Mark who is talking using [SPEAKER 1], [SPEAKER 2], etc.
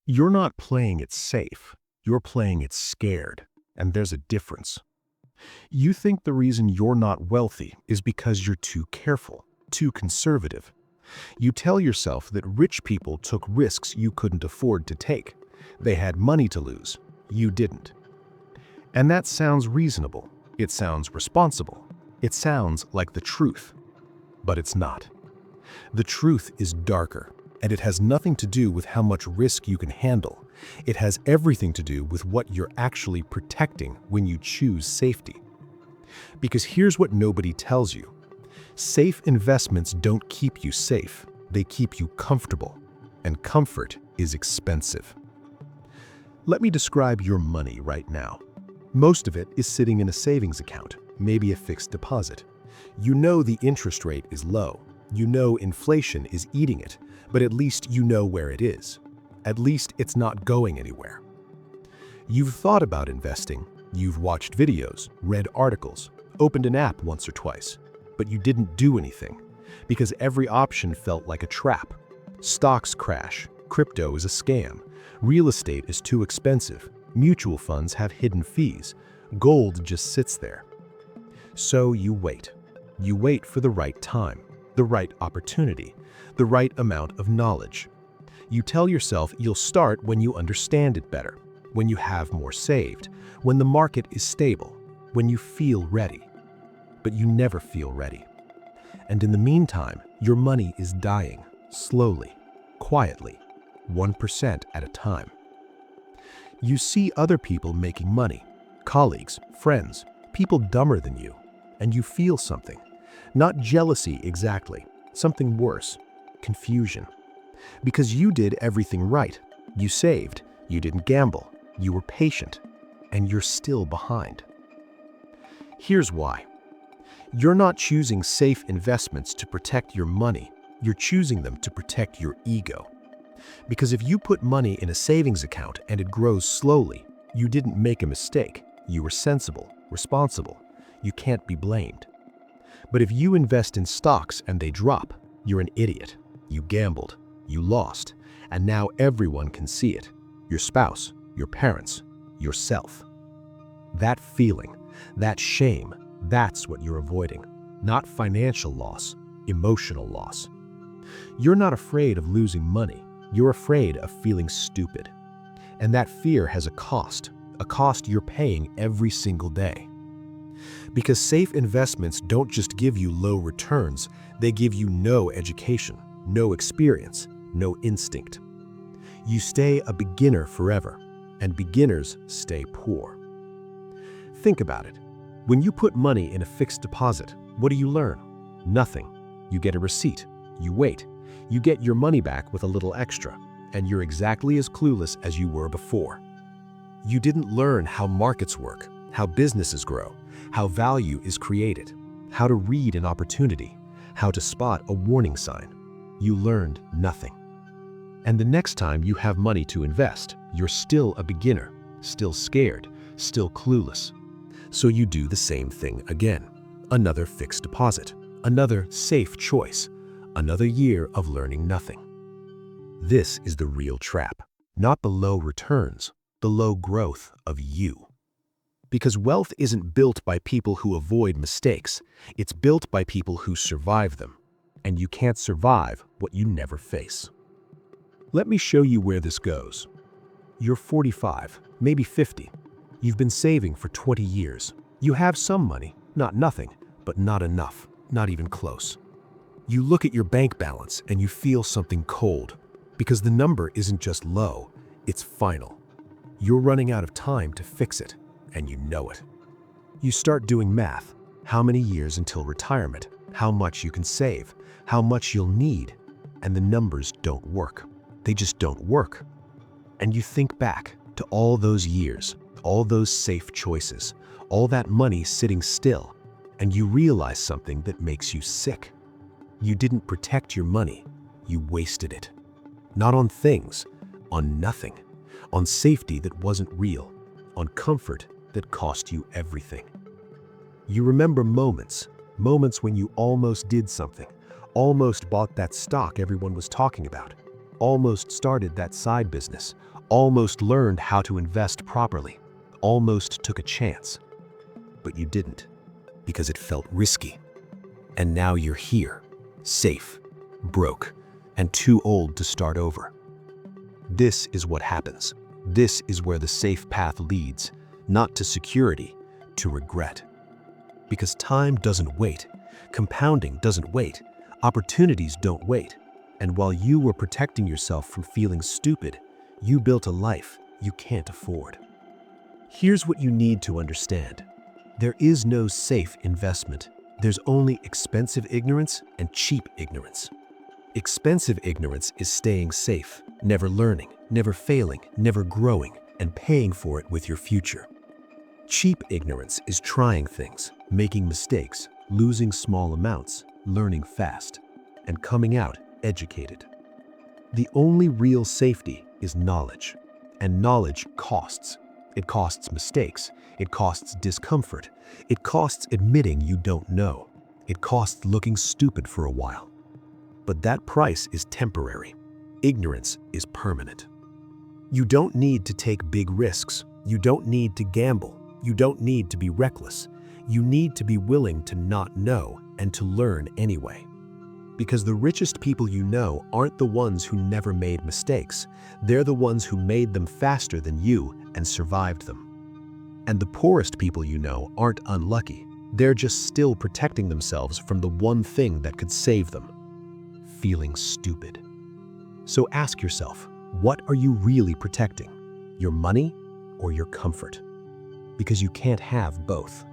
[SPEAKER 1] You're not playing it safe. You're playing it scared. And there's a difference. You think the reason you're not wealthy is because you're too careful, too conservative. You tell yourself that rich people took risks you couldn't afford to take. They had money to lose. You didn't. And that sounds reasonable. It sounds responsible. It sounds like the truth. But it's not. The truth is darker, and it has nothing to do with how much risk you can handle. It has everything to do with what you're actually protecting when you choose safety. Because here's what nobody tells you. Safe investments don't keep you safe. They keep you comfortable. And comfort is expensive. Let me describe your money right now. Most of it is sitting in a savings account, maybe a fixed deposit. You know the interest rate is low. You know inflation is eating it, but at least you know where it is. At least it's not going anywhere. You've thought about investing. You've watched videos, read articles, opened an app once or twice, but you didn't do anything because every option felt like a trap. Stocks crash, crypto is a scam, real estate is too expensive, mutual funds have hidden fees, gold just sits there. So you wait. You wait for the right time, the right opportunity, the right amount of knowledge. You tell yourself you'll start when you understand it better, when you have more saved, when the market is stable, when you feel ready. But you never feel ready. And in the meantime, your money is dying, slowly, quietly, 1% at a time. You see other people making money, colleagues, friends, people dumber than you, and you feel something. Not jealousy exactly, something worse, confusion. Because you did everything right. You saved, you didn't gamble, you were patient, and you're still behind. Here's why. You're not choosing safe investments to protect your money, you're choosing them to protect your ego. Because if you put money in a savings account and it grows slowly, you didn't make a mistake, you were sensible, responsible, you can't be blamed. But if you invest in stocks and they drop, you're an idiot. You gambled, you lost, and now everyone can see it. Your spouse, your parents, yourself. That feeling, that shame, that's what you're avoiding. Not financial loss, emotional loss. You're not afraid of losing money. You're afraid of feeling stupid. And that fear has a cost you're paying every single day. Because safe investments don't just give you low returns, they give you no education, no experience, no instinct. You stay a beginner forever, and beginners stay poor. Think about it. When you put money in a fixed deposit, what do you learn? Nothing. You get a receipt, you wait, you get your money back with a little extra, and you're exactly as clueless as you were before. You didn't learn how markets work, how businesses grow, how value is created, how to read an opportunity, how to spot a warning sign. You learned nothing. And the next time you have money to invest, you're still a beginner, still scared, still clueless. So you do the same thing again. Another fixed deposit, another safe choice, another year of learning nothing. This is the real trap, not the low returns, the low growth of you. Because wealth isn't built by people who avoid mistakes, it's built by people who survive them. And you can't survive what you never face. Let me show you where this goes. You're 45, maybe 50. You've been saving for 20 years. You have some money, not nothing, but not enough, not even close. You look at your bank balance and you feel something cold, because the number isn't just low, it's final. You're running out of time to fix it, and you know it. You start doing math. How many years until retirement? How much you can save? How much you'll need? And the numbers don't work. They just don't work. And you think back to all those years, all those safe choices, all that money sitting still, and you realize something that makes you sick. You didn't protect your money. You wasted it. Not on things, on nothing, on safety that wasn't real, on comfort that cost you everything. You remember moments when you almost did something, almost bought that stock everyone was talking about, almost started that side business, almost learned how to invest properly, almost took a chance. But you didn't, because it felt risky. And now you're here, safe, broke, and too old to start over. This is what happens. This is where the safe path leads, not to security, to regret. Because time doesn't wait, compounding doesn't wait, opportunities don't wait. And while you were protecting yourself from feeling stupid, you built a life you can't afford. Here's what you need to understand. There is no safe investment. There's only expensive ignorance and cheap ignorance. Expensive ignorance is staying safe, never learning, never failing, never growing, and paying for it with your future. Cheap ignorance is trying things, making mistakes, losing small amounts, learning fast, and coming out educated. The only real safety is knowledge, and knowledge costs. It costs mistakes, it costs discomfort, it costs admitting you don't know, it costs looking stupid for a while. But that price is temporary. Ignorance is permanent. You don't need to take big risks. You don't need to gamble. You don't need to be reckless. You need to be willing to not know and to learn anyway. Because the richest people you know aren't the ones who never made mistakes. They're the ones who made them faster than you and survived them. And the poorest people you know aren't unlucky. They're just still protecting themselves from the one thing that could save them: feeling stupid. So ask yourself, what are you really protecting? Your money or your comfort? Because you can't have both.